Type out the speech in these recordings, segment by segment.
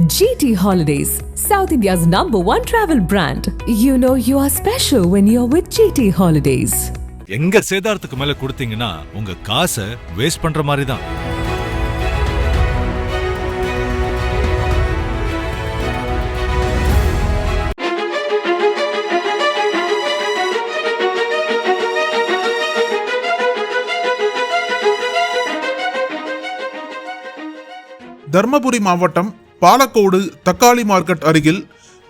GT Holidays, South India's #1 travel brand. You know you are special when you're with GT Holidays. எங்க சேதாரத்துக்கு மேல கொடுத்தீங்கன்னா உங்க காசை waste பண்ற மாதிரி தான். தர்மபுரி மாவட்டம் பாலக்கோடு தக்காளி மார்க்கெட் அருகில்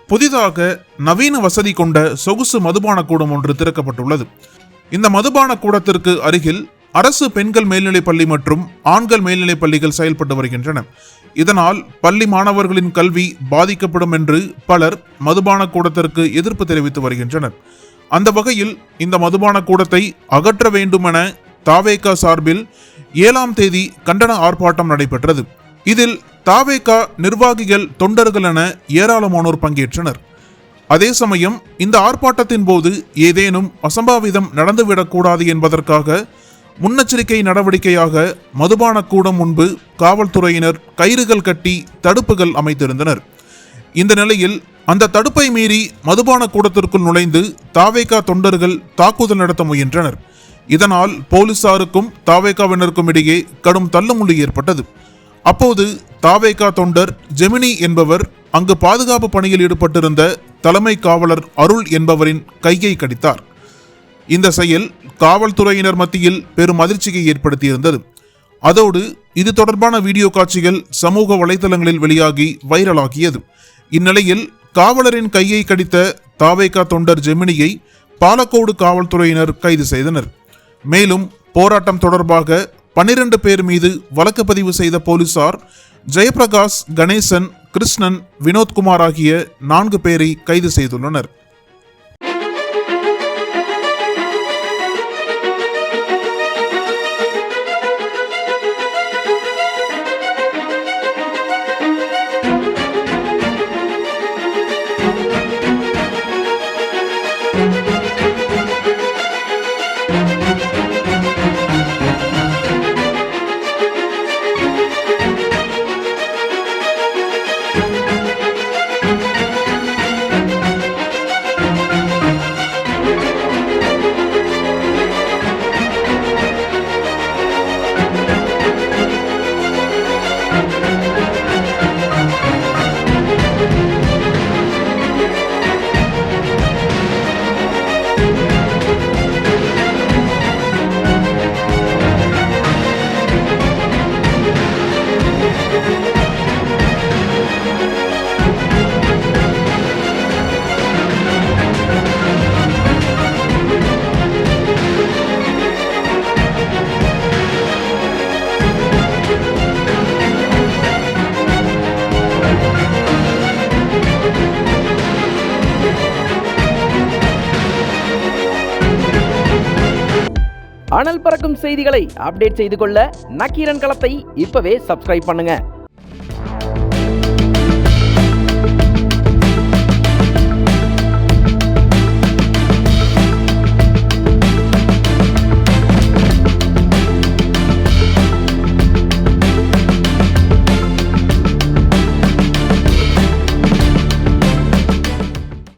புதிதாக நவீன வசதி கொண்ட சொகுசு மதுபான கூடம் ஒன்று திறக்கப்பட்டுள்ளது. இந்த மதுபான கூடத்திற்கு அருகில் அரசு பெண்கள் மேல்நிலைப் பள்ளி மற்றும் ஆண்கள் மேல்நிலைப் பள்ளிகள் செயல்பட்டு வருகின்றன. இதனால் பள்ளி மாணவர்களின் கல்வி பாதிக்கப்படும் என்று பலர் மதுபான கூடத்திற்கு எதிர்ப்பு தெரிவித்து வருகின்றனர். அந்த வகையில் இந்த மதுபான கூடத்தை அகற்ற வேண்டுமென தாவேகா சார்பில் 7ஆம் தேதி கண்டன ஆர்ப்பாட்டம் நடைபெற்றது. இதில் தாவேகா நிர்வாகிகள், தொண்டர்கள் என ஏராளமானோர் பங்கேற்றனர். அதே சமயம் இந்த ஆர்ப்பாட்டத்தின் போது ஏதேனும் அசம்பாவிதம் நடந்துவிடக்கூடாது என்பதற்காக முன்னெச்சரிக்கை நடவடிக்கையாக மதுபான கூடம் முன்பு காவல்துறையினர் கயிறுகள் கட்டி தடுப்புகள் அமைத்திருந்தனர். இந்த நிலையில் அந்த தடுப்பை மீறி மதுபான கூடத்திற்குள் நுழைந்து தாவேகா தொண்டர்கள் தாக்குதல் நடத்த முயன்றனர். இதனால் போலீசாருக்கும் தாவேகாவினருக்கும் இடையே கடும் தள்ளுமுள்ளு ஏற்பட்டது. அப்போது தாவேகா தொண்டர் ஜெமினி என்பவர் அங்கு பாதுகாப்பு பணியில் ஈடுபட்டிருந்த தலைமை காவலர் அருள் என்பவரின் கையை கடித்தார். இந்த செயல் காவல்துறையினர் மத்தியில் பெரும் அதிர்ச்சியை ஏற்படுத்தியிருந்தது. அதோடு இது தொடர்பான வீடியோ காட்சிகள் சமூக வலைதளங்களில் வெளியாகி வைரலாகியது. இந்நிலையில் காவலரின் கையை கடித்த தாவேகா தொண்டர் ஜெமினியை பாலக்கோடு காவல்துறையினர் கைது செய்தனர். மேலும் போராட்டம் தொடர்பாக 12 பேர் மீது வழக்கு பதிவு செய்த போலீசார் ஜெயபிரகாஷ், கணேசன், கிருஷ்ணன், வினோத்குமார் ஆகிய 4 பேரை கைது செய்துள்ளனர். அனல் பறக்கும் செய்திகளை அப்டேட் செய்து கொள்ள நக்கீரன் களத்தை இப்பவே சப்ஸ்கிரைப் பண்ணுங்க.